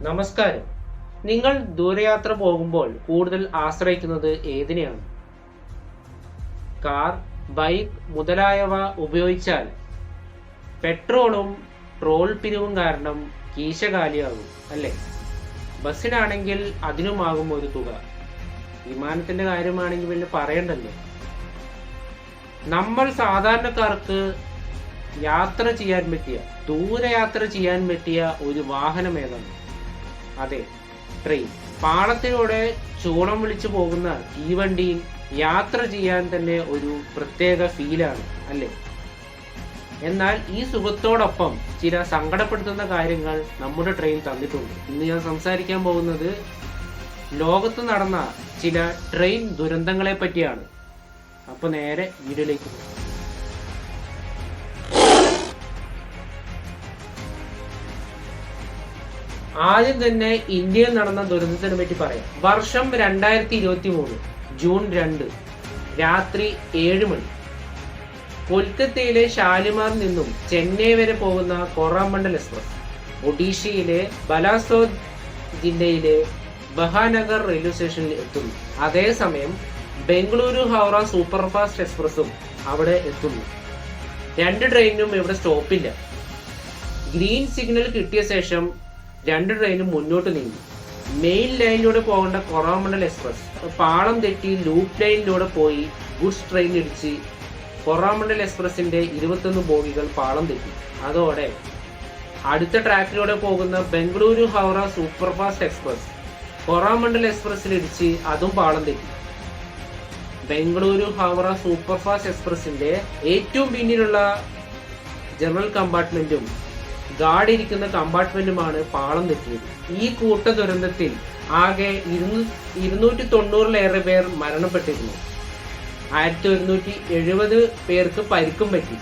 നമസ്കാരം. നിങ്ങൾ ദൂരയാത്ര പോകുമ്പോൾ കൂടുതൽ ആശ്രയിക്കുന്നത് ഏതിനെയാണ്? കാർ, ബൈക്ക് മുതലായവ ഉപയോഗിച്ചാൽ പെട്രോളും ടോൾ പിരിവും കാരണം കീശ കാലിയാകും അല്ലേ? ബസ്സിനാണെങ്കിൽ അതിനുമാകും ഒരു തുക. വിമാനത്തിന്റെ കാര്യമാണെങ്കിൽ പിന്നെ പറയണ്ടല്ലോ. നമ്മൾ സാധാരണക്കാർക്ക് ദൂരയാത്ര ചെയ്യാൻ പറ്റിയ ഒരു വാഹനം ഏതാണ്? അതെ, ട്രെയിൻ. പാളത്തിലൂടെ ചൂളം വിളിച്ചു പോകുന്ന തീവണ്ടിയിൽ യാത്ര ചെയ്യാൻ തന്നെ ഒരു പ്രത്യേക ഫീലാണ് അല്ലേ? എന്നാൽ ഈ സുഖത്തോടൊപ്പം ചില സങ്കടപ്പെടുത്തുന്ന കാര്യങ്ങൾ നമ്മുടെ ട്രെയിൻ തന്നിട്ടുണ്ട്. ഇന്ന് ഞാൻ സംസാരിക്കാൻ പോകുന്നത് ലോകത്ത് നടന്ന ചില ട്രെയിൻ ദുരന്തങ്ങളെ പറ്റിയാണ്. അപ്പൊ നേരെ വീഡിയോയിലേക്ക് പോകും. ആദ്യം തന്നെ ഇന്ത്യയിൽ നടന്ന ദുരന്തത്തിനെ പറ്റി പറയാം. വർഷം 2023 ജൂൺ 2 രാത്രി 7 മണി കൊൽക്കത്തയിലെ ഷാലിമാറിൽ നിന്നും ചെന്നൈ വരെ പോകുന്ന കൊറോമണ്ഡൽ എക്സ്പ്രസ് ഒഡീഷയിലെ ബലാസോർ ജില്ലയിലെ ബഹാനഗർ റെയിൽവേ സ്റ്റേഷനിൽ എത്തുന്നു. അതേസമയം ബംഗളൂരു ഹൗറ സൂപ്പർഫാസ്റ്റ് എക്സ്പ്രസും അവിടെ എത്തുന്നു. രണ്ട് ട്രെയിനും ഇവിടെ സ്റ്റോപ്പില്ല. ഗ്രീൻ സിഗ്നൽ കിട്ടിയ ശേഷം രണ്ട് ട്രെയിനും മുന്നോട്ട് നീങ്ങി. മെയിൻ ലൈനിലൂടെ പോകേണ്ട കൊറോമണ്ഡൽ എക്സ്പ്രസ് പാളം തെറ്റി ലൂപ്പ് ലൈനിലൂടെ പോയി ഗുഡ്സ് ട്രെയിൻ ഇടിച്ച് കൊറോമണ്ഡൽ എക്സ്പ്രസിന്റെ 21 ബോഗികൾ പാളം തെറ്റി. അതോടെ അടുത്ത ട്രാക്കിലൂടെ പോകുന്ന ബംഗളൂരു ഹൗറ സൂപ്പർഫാസ്റ്റ് എക്സ്പ്രസ് കൊറോമണ്ഡൽ എക്സ്പ്രസിൽ ഇടിച്ച് അതും പാളം തെറ്റി. ബംഗളൂരു ഹൗറ സൂപ്പർഫാസ്റ്റ് എക്സ്പ്രസിന്റെ ഏറ്റവും പിന്നിലുള്ള ജനറൽ കമ്പാർട്ട്മെന്റും ഗാർഡ് ഇരിക്കുന്ന കമ്പാർട്ട്മെന്റുമാണ് പാളം തെറ്റിയത്. ഈ കൂട്ട ദുരന്തത്തിൽ ആകെ 290-ലേറെ പേർ മരണപ്പെട്ടിരുന്നു. 1170 പേർക്ക് പരിക്കും പറ്റി.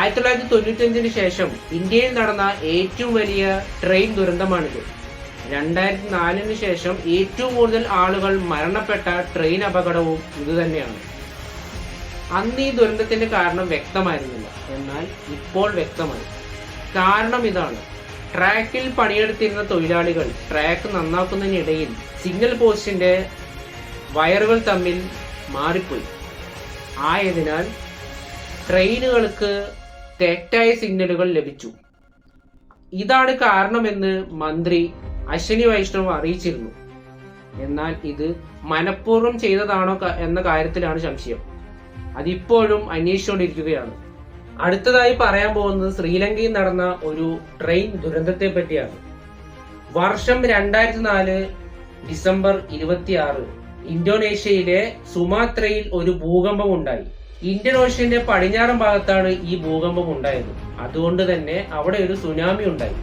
1995 ശേഷം ഇന്ത്യയിൽ നടന്ന ഏറ്റവും വലിയ ട്രെയിൻ ദുരന്തമാണിത്. 2004 ശേഷം ഏറ്റവും കൂടുതൽ ആളുകൾ മരണപ്പെട്ട ട്രെയിൻ അപകടവും ഇതുതന്നെയാണ്. അന്ന് ഈ ദുരന്തത്തിന്റെ കാരണം വ്യക്തമായിരുന്നില്ല, എന്നാൽ ഇപ്പോൾ വ്യക്തമായി. കാരണം ഇതാണ്: ട്രാക്കിൽ പണിയെടുത്തിരുന്ന തൊഴിലാളികൾ ട്രാക്ക് നന്നാക്കുന്നതിനിടയിൽ സിഗ്നൽ പോസ്റ്റിന്റെ വയറുകൾ തമ്മിൽ മാറിപ്പോയി. ആയതിനാൽ ട്രെയിനുകൾക്ക് തെറ്റായ സിഗ്നലുകൾ ലഭിച്ചു. ഇതാണ് കാരണമെന്ന് മന്ത്രി അശ്വിനി വൈഷ്ണവ് അറിയിച്ചിരുന്നു. എന്നാൽ ഇത് മനഃപൂർവ്വം ചെയ്തതാണോ എന്ന കാര്യത്തിലാണ് സംശയം. അതിപ്പോഴും അന്വേഷിച്ചുകൊണ്ടിരിക്കുകയാണ്. അടുത്തതായി പറയാൻ പോകുന്നത് ശ്രീലങ്കയിൽ നടന്ന ഒരു ട്രെയിൻ ദുരന്തത്തെ പറ്റിയാണ്. വർഷം 2004 ഡിസംബർ 26 ഇന്തോനേഷ്യയിലെ സുമാത്രയിൽ ഒരു ഭൂകമ്പം ഉണ്ടായി. ഇന്ത്യൻ ഓഷ്യന്റെ പടിഞ്ഞാറൻ ഭാഗത്താണ് ഈ ഭൂകമ്പം ഉണ്ടായത്. അതുകൊണ്ട് തന്നെ അവിടെ ഒരു സുനാമി ഉണ്ടായി.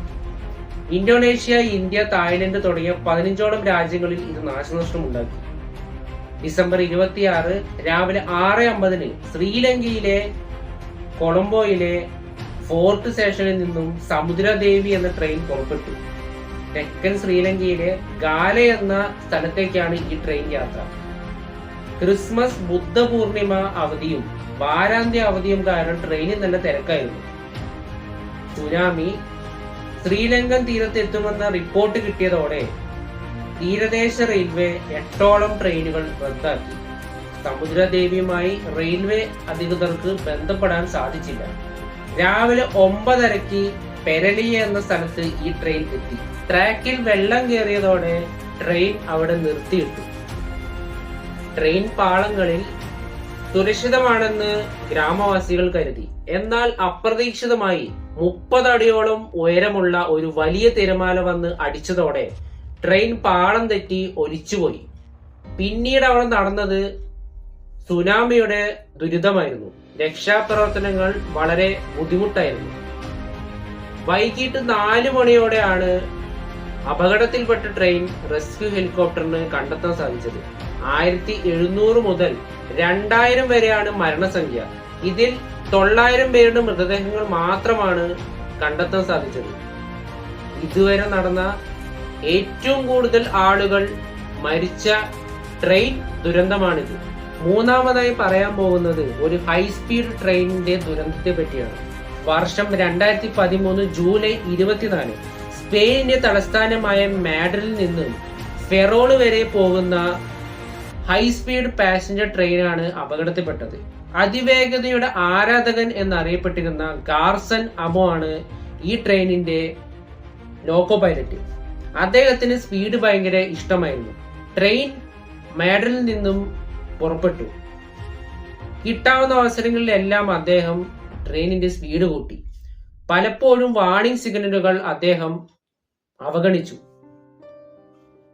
ഇന്തോനേഷ്യ, ഇന്ത്യ, തായ്ലൻഡ് തുടങ്ങിയ 15ഓളം രാജ്യങ്ങളിൽ ഇത് നാശനഷ്ടം ഉണ്ടാക്കി. ഡിസംബർ 26 രാവിലെ 6:50 ശ്രീലങ്കയിലെ കൊളംബോയിലെ ഫോർട്ട് സ്റ്റേഷനിൽ നിന്നും സമുദ്രദേവി എന്ന ട്രെയിൻ പുറപ്പെട്ടു. തെക്കൻ ശ്രീലങ്കയിലെ ഗാല എന്ന സ്ഥലത്തേക്കാണ് ഈ ട്രെയിൻ യാത്ര. ക്രിസ്മസ്, ബുദ്ധപൂർണിമ അവധിയും വാരാന്ത്യ അവധിയും കാരണം ട്രെയിനിൽ നല്ല തിരക്കായിരുന്നു. സുനാമി ശ്രീലങ്കൻ തീരത്ത് എത്തുമെന്ന റിപ്പോർട്ട് കിട്ടിയതോടെ തീരദേശ റെയിൽവേ 8ഓളം ട്രെയിനുകൾ റദ്ദാക്കി. സമുദ്രദേവിയുമായി റെയിൽവേ അധികൃതർക്ക് ബന്ധപ്പെടാൻ സാധിച്ചില്ല. രാവിലെ 9:30 പെരലിയ എന്ന സ്ഥലത്ത് ഈ ട്രെയിൻ എത്തി. ട്രാക്കിൽ വെള്ളം കയറിയതോടെ ട്രെയിൻ അവിടെ നിർത്തിയിട്ടു. ട്രെയിൻ പാളങ്ങളിൽ സുരക്ഷിതമാണെന്ന് ഗ്രാമവാസികൾ കരുതി. എന്നാൽ അപ്രതീക്ഷിതമായി 30 അടിയോളം ഉയരമുള്ള ഒരു വലിയ തിരമാല വന്ന് അടിച്ചതോടെ ട്രെയിൻ പാളം തെറ്റി ഒലിച്ചുപോയി. പിന്നീട് അവിടെ നടന്നത് സുനാമിയുടെ ദുരിതമായിരുന്നു. രക്ഷാപ്രവർത്തനങ്ങൾ വളരെ ബുദ്ധിമുട്ടായിരുന്നു. വൈകിട്ട് 4 മണിയോടെയാണ് അപകടത്തിൽപ്പെട്ട ട്രെയിൻ റെസ്ക്യൂ ഹെലികോപ്റ്ററിന് കണ്ടെത്താൻ സാധിച്ചത്. 1700 മുതൽ 2000 വരെയാണ് മരണസംഖ്യ. ഇതിൽ 900 പേരുടെ മൃതദേഹങ്ങൾ മാത്രമാണ് കണ്ടെത്താൻ സാധിച്ചത്. ഇതുവരെ നടന്ന ഏറ്റവും കൂടുതൽ ആളുകൾ മരിച്ച ട്രെയിൻ ദുരന്തമാണിത്. മൂന്നാമതായി പറയാൻ പോകുന്നത് ഒരു ഹൈസ്പീഡ് ട്രെയിനിന്റെ ദുരന്തത്തെ പറ്റിയാണ്. വർഷം 2013 ജൂലൈ 24 സ്പെയിനിന്റെ തലസ്ഥാനമായ മാഡ്രിഡിൽ നിന്നും ഫെറോൾ വരെ പോകുന്ന ഹൈ സ്പീഡ് പാസഞ്ചർ ട്രെയിനാണ് അപകടത്തിൽപ്പെട്ടത്. അതിവേഗതയുടെ ആരാധകൻ എന്നറിയപ്പെട്ടിരുന്ന ഗാർസൺ അമോ ആണ് ഈ ട്രെയിനിന്റെ ലോക്കോ പൈലറ്റ്. അദ്ദേഹത്തിന് സ്പീഡ് ഭയങ്കര ഇഷ്ടമായിരുന്നു. ട്രെയിൻ മാഡ്രിഡിൽ നിന്നും പുറപ്പെട്ടു. കിട്ടാവുന്ന അവസരങ്ങളിലെല്ലാം അദ്ദേഹം ട്രെയിനിന്റെ സ്പീഡ് കൂട്ടി. പലപ്പോഴും വാർണിംഗ് സിഗ്നലുകൾ അദ്ദേഹം അവഗണിച്ചു.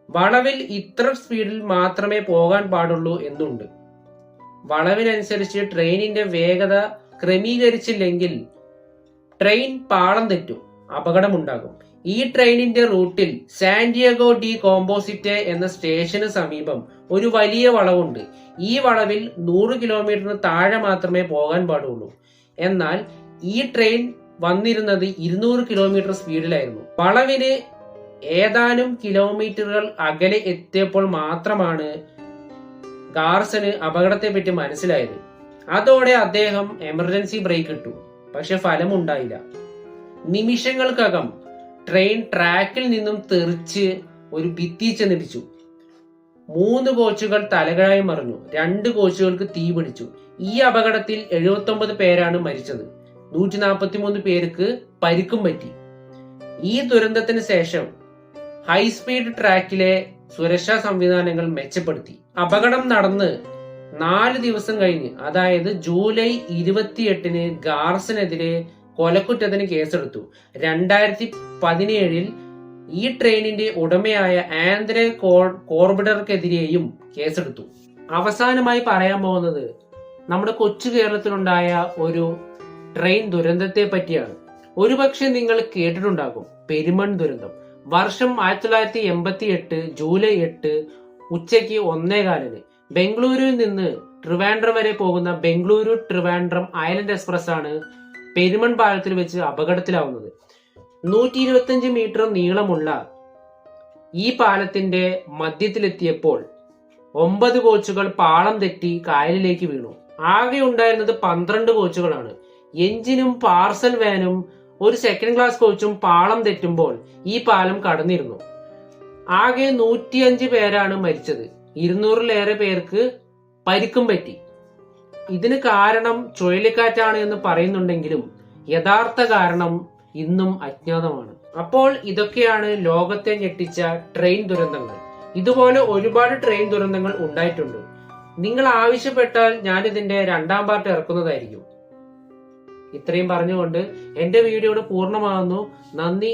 വളവിൽ ഇത്ര സ്പീഡിൽ മാത്രമേ പോകാൻ പാടുള്ളൂ എന്നുണ്ട്. വളവിനനുസരിച്ച് ട്രെയിനിന്റെ വേഗത ക്രമീകരിച്ചില്ലെങ്കിൽ ട്രെയിൻ പാളം തെറ്റും, അപകടമുണ്ടാകും. ഈ ട്രെയിനിന്റെ റൂട്ടിൽ സാന്റിയാഗോ ഡി കോമ്പോസിറ്റെ എന്ന സ്റ്റേഷന് സമീപം ഒരു വലിയ വളവുണ്ട്. ഈ വളവിൽ 100 കിലോമീറ്ററിന് താഴെ മാത്രമേ പോകാൻ പാടുള്ളൂ. എന്നാൽ ഈ ട്രെയിൻ വന്നിരുന്നത് 200 കിലോമീറ്റർ സ്പീഡിലായിരുന്നു. വളവിന് ഏതാനും കിലോമീറ്ററുകൾ അകലെ എത്തിയപ്പോൾ മാത്രമാണ് ഗാർസന് അപകടത്തെപ്പറ്റി മനസ്സിലായത്. അതോടെ അദ്ദേഹം എമർജൻസി ബ്രേക്ക് ഇട്ടു. പക്ഷെ ഫലമുണ്ടായില്ല. നിമിഷങ്ങൾക്കകം ട്രെയിൻ ട്രാക്കിൽ നിന്നും തെറിച്ച് ഒരു ഭിത്തി ചെന്നിടിച്ചു. 3 കോച്ചുകൾ തലകീഴായി മറിഞ്ഞു. 2 കോച്ചുകൾക്ക് തീ പിടിച്ചു. ഈ അപകടത്തിൽ 79 പേരാണ് മരിച്ചത്. 143 പേർക്ക് പരിക്കും പറ്റി. ഈ ദുരന്തത്തിന് ശേഷം ഹൈസ്പീഡ് ട്രാക്കിലെ സുരക്ഷാ സംവിധാനങ്ങൾ മെച്ചപ്പെടുത്തി. അപകടം നടന്ന് 4 ദിവസം കഴിഞ്ഞ്, അതായത് ജൂലൈ 28-ന് ഗാർസനെതിരെ കൊലക്കുറ്റത്തിന് കേസെടുത്തു. 2017-ൽ ഈ ട്രെയിനിന്റെ ഉടമയായ ആന്ദ്രേ കോർബിഡർക്കെതിരെയും കേസെടുത്തു. അവസാനമായി പറയാൻ പോകുന്നത് നമ്മുടെ കൊച്ചു കേരളത്തിലുണ്ടായ ഒരു ട്രെയിൻ ദുരന്തത്തെ പറ്റിയാണ്. ഒരുപക്ഷെ നിങ്ങൾ കേട്ടിട്ടുണ്ടാകും, പെരുമൺ ദുരന്തം. വർഷം 1988 ജൂലൈ 8 ഉച്ചയ്ക്ക് 1:15 ബംഗളൂരുവിൽ നിന്ന് ട്രിവാൻഡ്രം വരെ പോകുന്ന ബംഗളൂരു ട്രിവാൻഡ്രം ഐലൻഡ് എക്സ്പ്രസ് ആണ് പെരുമൺ പാലത്തിൽ വെച്ച് അപകടത്തിലാവുന്നത്. 125 മീറ്റർ നീളമുള്ള ഈ പാലത്തിന്റെ മധ്യത്തിലെത്തിയപ്പോൾ 9 കോച്ചുകൾ പാളം തെറ്റി കായലിലേക്ക് വീണു. ആകെ ഉണ്ടായിരുന്നത് 12 കോച്ചുകളാണ്. എഞ്ചിനും പാർസൽ വാനും ഒരു സെക്കൻഡ് ക്ലാസ് കോച്ചും പാളം തെറ്റുമ്പോൾ ഈ പാലം കടന്നിരുന്നു. ആകെ 105 പേരാണ് മരിച്ചത്. 200-ലേറെ പേർക്ക് പരിക്കും പറ്റി. ഇതിന് കാരണം ചുഴലിക്കാറ്റാണ് എന്ന് പറയുന്നുണ്ടെങ്കിലും യഥാർത്ഥ കാരണം ഇന്നും അജ്ഞാതമാണ്. അപ്പോൾ ഇതൊക്കെയാണ് ലോകത്തെ ഞെട്ടിച്ച ട്രെയിൻ ദുരന്തങ്ങൾ. ഇതുപോലെ ഒരുപാട് ട്രെയിൻ ദുരന്തങ്ങൾ ഉണ്ടായിട്ടുണ്ട്. നിങ്ങൾ ആവശ്യപ്പെട്ടാൽ ഞാൻ ഇതിന്റെ 2ാം പാർട്ട് ഇറക്കുന്നതായിരിക്കും. ഇത്രയും പറഞ്ഞുകൊണ്ട് എന്റെ വീഡിയോ പൂർണ്ണമാകുന്നു. നന്ദി.